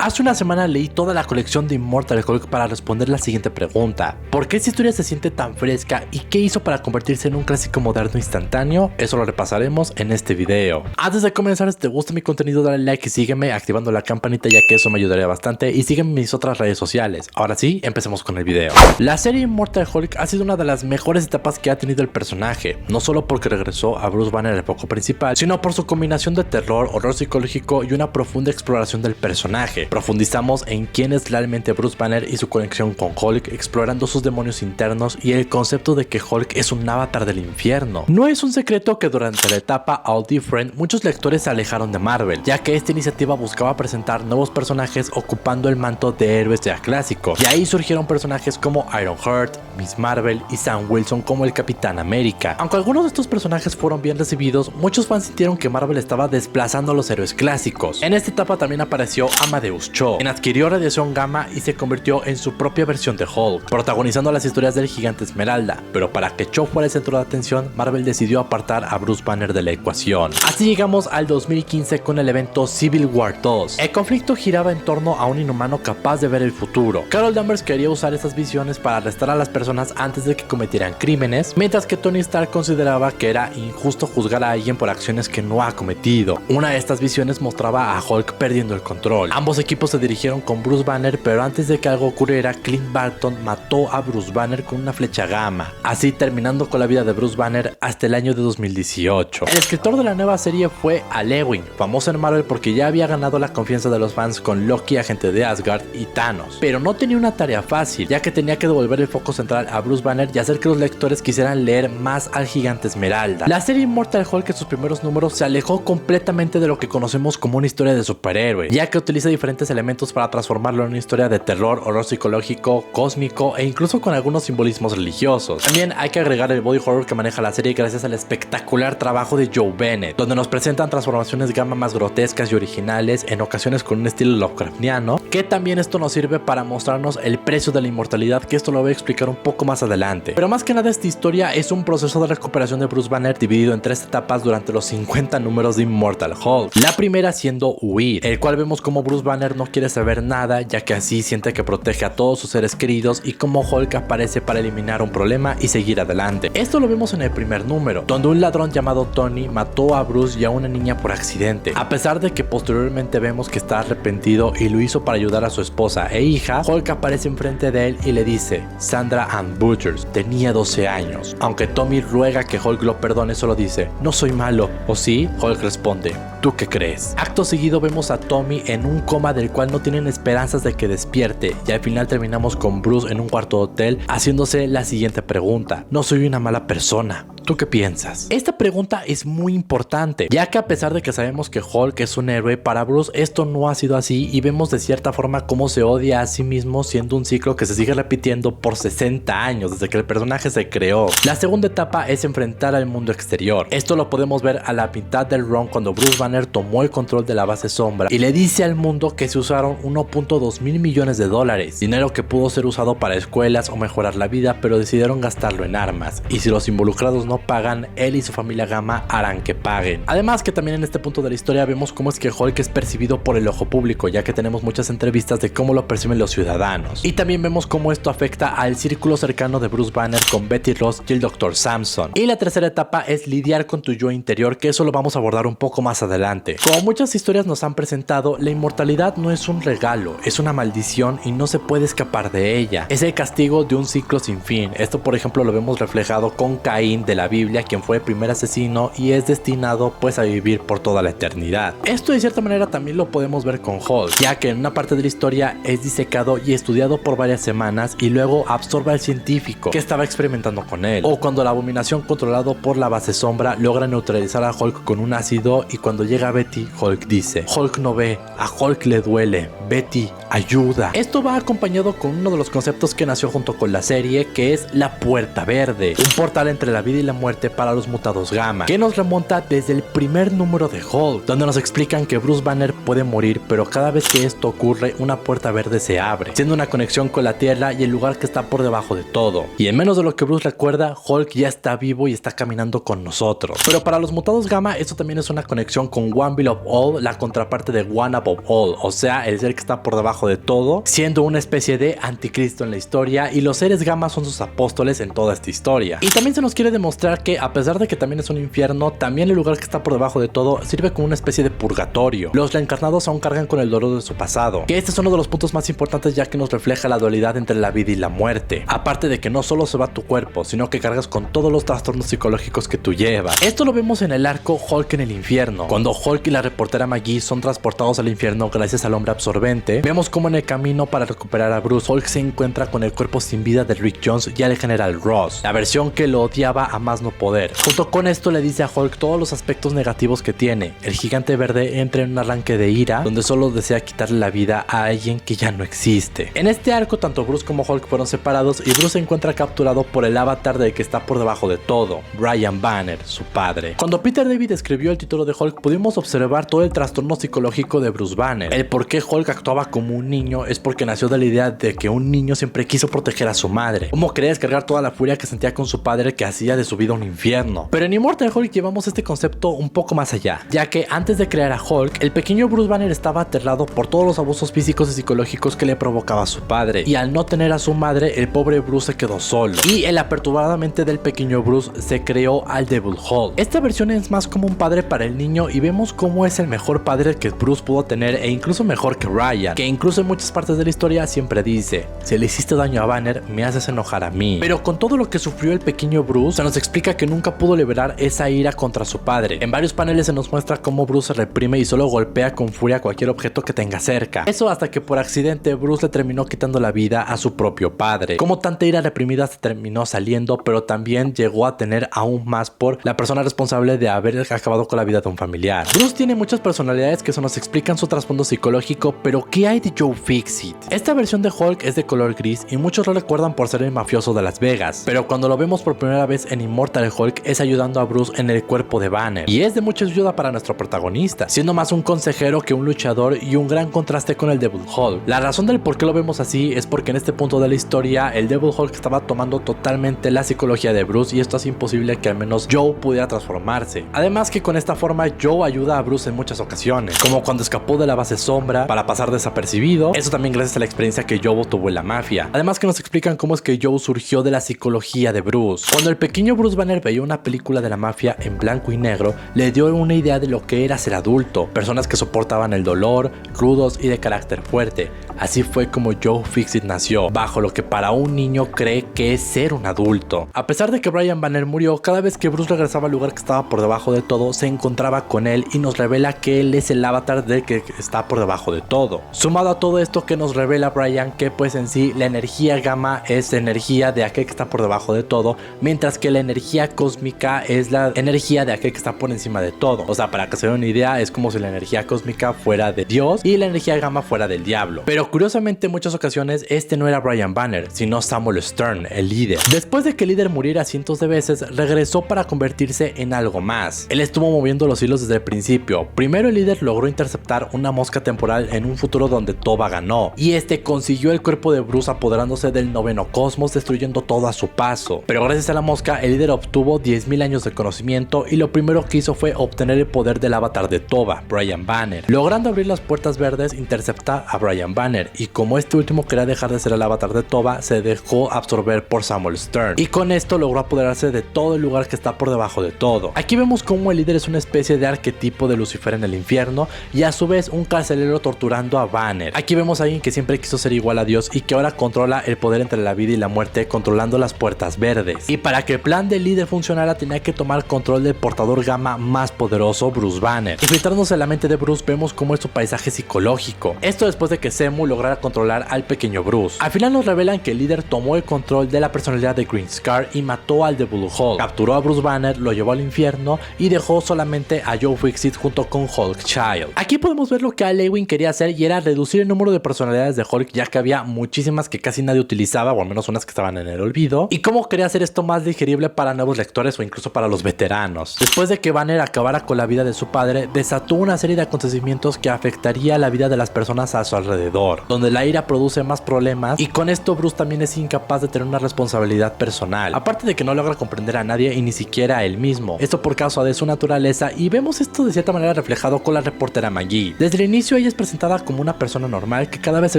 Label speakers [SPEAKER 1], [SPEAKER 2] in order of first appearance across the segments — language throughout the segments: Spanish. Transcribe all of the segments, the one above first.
[SPEAKER 1] Hace una semana leí toda la colección de Immortal Hulk para responder la siguiente pregunta: ¿por qué esta historia se siente tan fresca y qué hizo para convertirse en un clásico moderno instantáneo? Eso lo repasaremos en este video. Antes de comenzar, si te gusta mi contenido, dale like y sígueme activando la campanita, ya que eso me ayudaría bastante, y sígueme en mis otras redes sociales. Ahora sí, empecemos con el video. La serie Immortal Hulk ha sido una de las mejores etapas que ha tenido el personaje, no solo porque regresó a Bruce Banner el foco principal, sino por su combinación de terror, horror psicológico y una profunda exploración del personaje. Profundizamos en quién es realmente Bruce Banner y su conexión con Hulk, explorando sus demonios internos y el concepto de que Hulk es un avatar del infierno. No es un secreto que durante la etapa All Different muchos lectores se alejaron de Marvel, ya que esta iniciativa buscaba presentar nuevos personajes ocupando el manto de héroes ya clásicos, y ahí surgieron personajes como Ironheart, Miss Marvel y Sam Wilson como el Capitán América. Aunque algunos de estos personajes fueron bien recibidos, muchos fans sintieron que Marvel estaba desplazando a los héroes clásicos. En esta etapa también apareció Amadeus Cho, quien adquirió radiación gamma y se convirtió en su propia versión de Hulk, protagonizando las historias del Gigante Esmeralda. Pero para que Cho fuera el centro de atención, Marvel decidió apartar a Bruce Banner de la ecuación. Así llegamos al 2015 con el evento Civil War 2. El conflicto giraba en torno a un inhumano capaz de ver el futuro. Carol Danvers quería usar estas visiones para arrestar a las personas antes de que cometieran crímenes, mientras que Tony Stark consideraba que era injusto juzgar a alguien por acciones que no ha cometido. Una de estas visiones mostraba a Hulk perdiendo el control. Ambos equipos se dirigieron con Bruce Banner, pero antes de que algo ocurriera, Clint Barton mató a Bruce Banner con una flecha gamma, así terminando con la vida de Bruce Banner hasta el año de 2018. El escritor de la nueva serie fue Al Ewing, famoso en Marvel porque ya había ganado la confianza de los fans con Loki, agente de Asgard, y Thanos, pero no tenía una tarea fácil, ya que tenía que devolver el foco central a Bruce Banner y hacer que los lectores quisieran leer más al Gigante Esmeralda. La serie Immortal Hulk en sus primeros números se alejó completamente de lo que conocemos como una historia de superhéroe, ya que utiliza diferentes elementos para transformarlo en una historia de terror, horror psicológico, cósmico e incluso con algunos simbolismos religiosos. También hay que agregar el body horror que maneja la serie gracias al espectacular trabajo de Joe Bennett, donde nos presentan transformaciones gamma más grotescas y originales, en ocasiones con un estilo Lovecraftiano, que también esto nos sirve para mostrarnos el precio de la inmortalidad, que esto lo voy a explicar un poco más adelante. Pero más que nada, esta historia es un proceso de recuperación de Bruce Banner dividido en 3 etapas durante los 50 números de Immortal Hulk. La primera siendo huir, el cual vemos como Bruce Banner no quiere saber nada, ya que así siente que protege a todos sus seres queridos, y como Hulk aparece para eliminar un problema y seguir adelante. Esto lo vemos en el primer número, donde un ladrón llamado Tony mató a Bruce y a una niña por accidente. A pesar de que posteriormente vemos que está arrepentido y lo hizo para ayudar a su esposa e hija, Hulk aparece enfrente de él y le dice: Sandra Ann Butchers tenía 12 años. Aunque Tommy ruega que Hulk lo perdone, solo dice: no soy malo. ¿O sí? Hulk responde: ¿tú qué crees? Acto seguido vemos a Tommy en un coma del cual no tienen esperanzas de que despierte, y al final terminamos con Bruce en un cuarto de hotel haciéndose la siguiente pregunta: no soy una mala persona. ¿Tú qué piensas? Esta pregunta es muy importante, ya que a pesar de que sabemos que Hulk es un héroe, para Bruce esto no ha sido así, y vemos de cierta forma cómo se odia a sí mismo, siendo un ciclo que se sigue repitiendo por 60 años desde que el personaje se creó. La segunda etapa es enfrentar al mundo exterior. Esto lo podemos ver a la mitad del run, cuando Bruce Banner tomó el control de la base sombra y le dice al mundo que se usaron 1.2 mil millones de dólares, dinero que pudo ser usado para escuelas o mejorar la vida, pero decidieron gastarlo en armas, y si los involucrados no pagan, él y su familia Gamma harán que paguen. Además, que también en este punto de la historia vemos cómo es que Hulk es percibido por el ojo público, ya que tenemos muchas entrevistas de cómo lo perciben los ciudadanos, y también vemos cómo esto afecta al círculo cercano de Bruce Banner con Betty Ross y el Dr. Samson. Y la tercera etapa es lidiar con tu yo interior, que eso lo vamos a abordar un poco más adelante. Como muchas historias nos han presentado, la inmortalidad no es un regalo, es una maldición y no se puede escapar de ella. Es el castigo de un ciclo sin fin. Esto, por ejemplo, lo vemos reflejado con Caín de la Biblia, quien fue el primer asesino y es destinado pues a vivir por toda la eternidad. Esto de cierta manera también lo podemos ver con Hulk, ya que en una parte de la historia es disecado y estudiado por varias semanas y luego absorbe al científico que estaba experimentando con él. O cuando la abominación, controlado por la base sombra, logra neutralizar a Hulk con un ácido, y cuando llega Betty, Hulk dice: Hulk no ve, a Hulk le duele, Betty, ayuda. Esto va acompañado con uno de los conceptos que nació junto con la serie, que es la Puerta Verde, un portal entre la vida y la muerte para los mutados Gamma, que nos remonta desde el primer número de Hulk, donde nos explican que Bruce Banner puede morir, pero cada vez que esto ocurre, una puerta verde se abre, siendo una conexión con la Tierra y el lugar que está por debajo de todo. Y en menos de lo que Bruce recuerda, Hulk ya está vivo y está caminando con nosotros. Pero para los mutados Gamma, esto también es una conexión con One Below All, la contraparte de One Above All, o sea, el ser que está por debajo de todo, siendo una especie de anticristo en la historia, y los seres Gamma son sus apóstoles en toda esta historia. Y también se nos quiere demostrar que, a pesar de que también es un infierno, también el lugar que está por debajo de todo sirve como una especie de purgatorio. Los reencarnados aún cargan con el dolor de su pasado, que este es uno de los puntos más importantes, ya que nos refleja la dualidad entre la vida y la muerte. Aparte de que no solo se va tu cuerpo, sino que cargas con todos los trastornos psicológicos que tú llevas. Esto lo vemos en el arco Hulk en el infierno, cuando Hulk y la reportera Maggie son transportados al infierno gracias al hombre absorbente. Vemos como en el camino para recuperar a Bruce, Hulk se encuentra con el cuerpo sin vida de Rick Jones y al general Ross, la versión que lo odiaba a más no poder. Junto con esto le dice a Hulk todos los aspectos negativos que tiene. El gigante verde entra en un arranque de ira, donde solo desea quitarle la vida a alguien que ya no existe. En este arco, tanto Bruce como Hulk fueron separados y Bruce se encuentra capturado por el avatar del que está por debajo de todo, Brian Banner, su padre. Cuando Peter David escribió el título de Hulk, pudimos observar todo el trastorno psicológico de Bruce Banner. El por qué Hulk actuaba como un niño es porque nació de la idea de que un niño siempre quiso proteger a su madre. ¿Cómo quería descargar toda la furia que sentía con su padre, que hacía de su vida un infierno? Pero en Immortal Hulk llevamos este concepto un poco más allá, ya que antes de crear a Hulk, el pequeño Bruce Banner estaba aterrado por todos los abusos físicos y psicológicos que le provocaba su padre, y al no tener a su madre, el pobre Bruce se quedó solo, y en la perturbada mente del pequeño Bruce se creó al Devil Hulk. Esta versión es más como un padre para el niño, y vemos cómo es el mejor padre que Bruce pudo tener, e incluso mejor que Ryan, que incluso en muchas partes de la historia siempre dice: si le hiciste daño a Banner, me haces enojar a mí. Pero con todo lo que sufrió el pequeño Bruce, se nos explica que nunca pudo liberar esa ira contra su padre. En varios paneles se nos muestra cómo Bruce se reprime y solo golpea con furia cualquier objeto que tenga cerca. Eso hasta que por accidente Bruce le terminó quitando la vida a su propio padre. Como tanta ira reprimida se terminó saliendo, pero también llegó a tener aún más por la persona responsable de haber acabado con la vida de un familiar. Bruce tiene muchas personalidades que se nos explican su trasfondo psicológico, pero ¿qué hay de Joe Fixit? Esta versión de Hulk es de color gris y muchos lo recuerdan por ser el mafioso de Las Vegas, pero cuando lo vemos por primera vez en Immortal Hulk es ayudando a Bruce en el cuerpo de Banner, y es de mucha ayuda para nuestro protagonista, siendo más un consejero que un luchador, y un gran contraste con el Devil Hulk. La razón del por qué lo vemos así es porque en este punto de la historia el Devil Hulk estaba tomando totalmente la psicología de Bruce, y esto hace imposible que al menos Joe pudiera transformarse. Además que con esta forma Joe ayuda a Bruce en muchas ocasiones, como cuando escapó de la base Sombra para pasar desapercibido, eso también gracias a la experiencia que Joe tuvo en la mafia. Además que nos explican cómo es que Joe surgió de la psicología de Bruce. Cuando el pequeño Bruce Banner veía una película de la mafia en blanco y negro, le dio una idea de lo que era ser adulto, personas que soportaban el dolor, rudos y de carácter fuerte. Así fue como Joe Fixit nació, bajo lo que para un niño cree que es ser un adulto. A pesar de que Brian Banner murió, cada vez que Bruce regresaba al lugar que estaba por debajo de todo, se encontraba con él y nos revela que él es el avatar del que está por debajo de todo. Sumado a todo esto que nos revela Brian, que pues en sí la energía gamma es energía de aquel que está por debajo de todo, mientras que la energía cósmica es la energía de aquel que está por encima de todo. O sea, para que se den una idea, es como si la energía cósmica fuera de Dios y la energía gamma fuera del diablo. Pero curiosamente en muchas ocasiones este no era Brian Banner, sino Samuel Stern, el líder. Después de que el líder muriera cientos de veces, regresó para convertirse en algo más. Él estuvo moviendo los hilos desde el principio. Primero el líder logró interceptar una mosca temporal en un futuro donde Toba ganó, y este consiguió el cuerpo de Bruce apoderándose del noveno cosmos, destruyendo todo a su paso. Pero gracias a la mosca, el líder obtuvo 10.000 años de conocimiento, y lo primero que hizo fue obtener el poder del avatar de Toba, Brian Banner. Logrando abrir las puertas verdes, intercepta a Brian Banner, y como este último quería dejar de ser el avatar de Toba, se dejó absorber por Samuel Stern, y con esto logró apoderarse de todo el lugar que está por debajo de todo. Aquí vemos cómo el líder es una especie de arquetipo de Lucifer en el infierno, y a su vez un carcelero torturando a Banner. Aquí vemos a alguien que siempre quiso ser igual a Dios y que ahora controla el poder entre la vida y la muerte, controlando las puertas verdes. Y para que el plan del líder funcionara, tenía que tomar control del portador gamma más poderoso, Bruce Banner. Infiltrándose en la mente de Bruce, vemos cómo es su paisaje psicológico. Esto después de que Zemo lograra controlar al pequeño Bruce. Al final nos revelan que el líder tomó el control de la personalidad de Green Scar y mató al Devil Hulk. Capturó a Bruce Banner, lo llevó al infierno y dejó solamente a Joe Fixit junto con Hulk Child. Aquí podemos ver lo que Al Ewing quería hacer, y era reducir el número de personalidades de Hulk, ya que había muchísimas que casi nadie utilizaba, o al menos unas que estaban en el olvido, y cómo quería hacer esto más digerible para nuevos lectores o incluso para los veteranos. Después de que Banner acabara con la vida de su padre, desató una serie de acontecimientos que afectaría la vida de las personas a su alrededor, donde la ira produce más problemas, y con esto Bruce también es incapaz de tener una responsabilidad personal, aparte de que no logra comprender a nadie y ni siquiera a él mismo, esto por causa de su naturaleza, y vemos esto de cierta manera reflejado con la reportera Maggie. Desde el inicio ella es presentada como una persona normal que cada vez se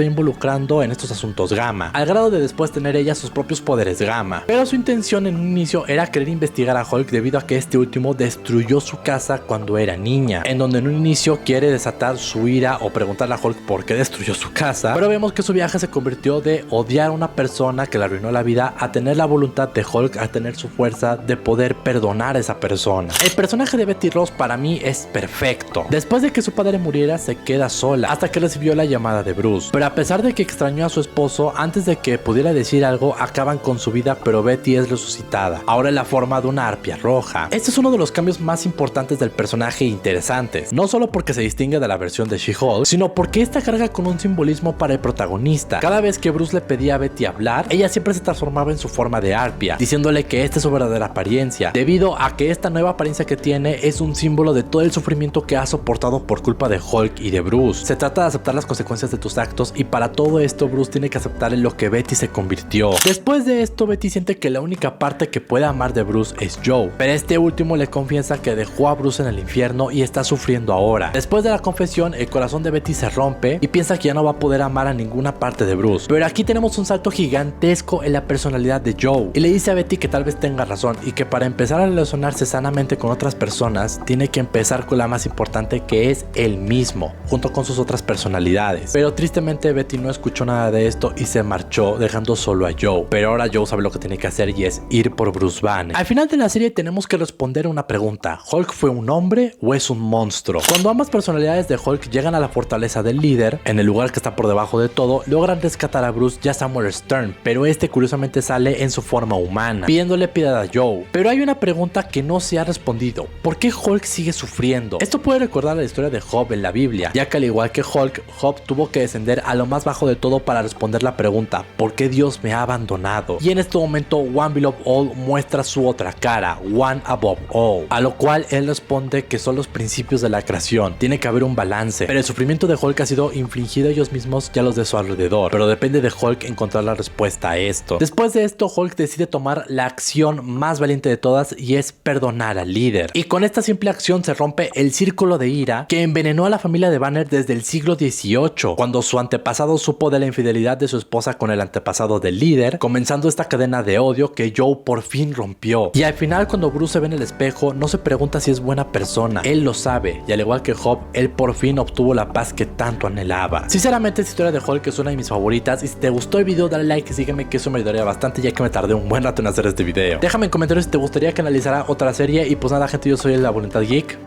[SPEAKER 1] va involucrando en estos asuntos gamma, al grado de después tener ella sus propios poderes gamma, pero su intención en un inicio era querer investigar a Hulk debido a que este último destruyó su casa cuando era niña, en donde en un inicio quiere desatar su ira o preguntarle a Hulk por qué destruyó su casa, pero vemos que su viaje se convirtió de odiar a una persona que le arruinó la vida a tener la voluntad de Hulk, a tener su fuerza de poder perdonar a esa persona. El personaje de Betty Ross para mí es perfecto. Después de que su padre muriera se queda sola hasta que recibió la llamada de Bruce, pero a pesar de que extrañó a su esposo, antes de que pudiera decir algo acaban con su vida, pero Betty es resucitada, ahora en la forma de una arpía roja. Este es uno de los cambios más importantes del personaje e interesantes, no solo porque se distingue de la versión de She-Hulk, sino porque esta carga con un simbolismo para el protagonista. Cada vez que Bruce le pedía a Betty hablar, ella siempre se transformaba en su forma de arpía, diciéndole que esta es su verdadera apariencia, debido a que esta nueva apariencia que tiene es un símbolo de todo el sufrimiento que ha soportado por culpa de Hulk y de Bruce. Se trata de aceptar las consecuencias de tus actos, y para todo esto Bruce tiene que aceptar en lo que Betty se convirtió. Después de esto, Betty siente que la única parte que puede amar de Bruce es Joe, pero este último le confiesa que dejó a Bruce en el infierno y está sufriendo ahora. Después de la confesión, el corazón de Betty se rompe y piensa que ya no va a poder amar a ninguna parte de Bruce, pero aquí tenemos un salto gigantesco en la personalidad de Joe, y le dice a Betty que tal vez tenga razón y que para empezar a relacionarse sanamente con otras personas tiene que empezar con la más importante, que es él mismo, junto con sus otras personalidades. Pero tristemente Betty no escuchó nada de esto y se marchó dejando solo a Joe, pero ahora Joe sabe lo que tiene que hacer y es ir por Bruce Banner. Al final de la serie tenemos que responder una pregunta: ¿Hulk fue un hombre o es un monstruo? Cuando ambas personalidades de Hulk llegan a la fortaleza del líder, en el lugar que está por debajo de todo, logran rescatar a Bruce y a Samuel Stern, pero este curiosamente sale en su forma humana, pidiéndole piedad a Joe. Pero hay una pregunta que no se ha respondido: ¿por qué Hulk sigue sufriendo? Esto puede recordar la historia de Job en la Biblia, ya que al igual que Hulk, Job tuvo que descender a lo más bajo de todo para responder la pregunta: ¿por qué Dios me ha abandonado? Y en este momento One Below All muestra su otra cara, One Above All, a lo cual él responde que son los principios de la creación, tiene que haber un balance, pero el sufrimiento de Hulk ha sido infligido a ellos mismos y a los de su alrededor, pero depende de Hulk encontrar la respuesta a esto. Después de esto, Hulk decide tomar la acción más valiente de todas, y es perdonar al líder, y con esta simple acción se rompe el círculo de ira que envenenó a la familia de Banner desde el siglo XVIII, cuando su antepasado supo de la infidelidad de su esposa con el antepasado del líder, comenzando esta cadena de odio que Joe por fin rompió. Y al final, cuando Bruce se ve en el espejo, no se pregunta si es buena persona, él lo sabe, y al igual que Job, él por fin obtuvo la paz que tanto anhelaba. Sinceramente, esta historia de Hulk es una de mis favoritas, y si te gustó el video dale like y sígueme, que eso me ayudaría bastante, ya que me tardé un buen rato en hacer este video. Déjame en comentarios si te gustaría que analizara otra serie, y pues nada gente, yo soy La Voluntad Geek.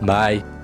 [SPEAKER 1] Bye.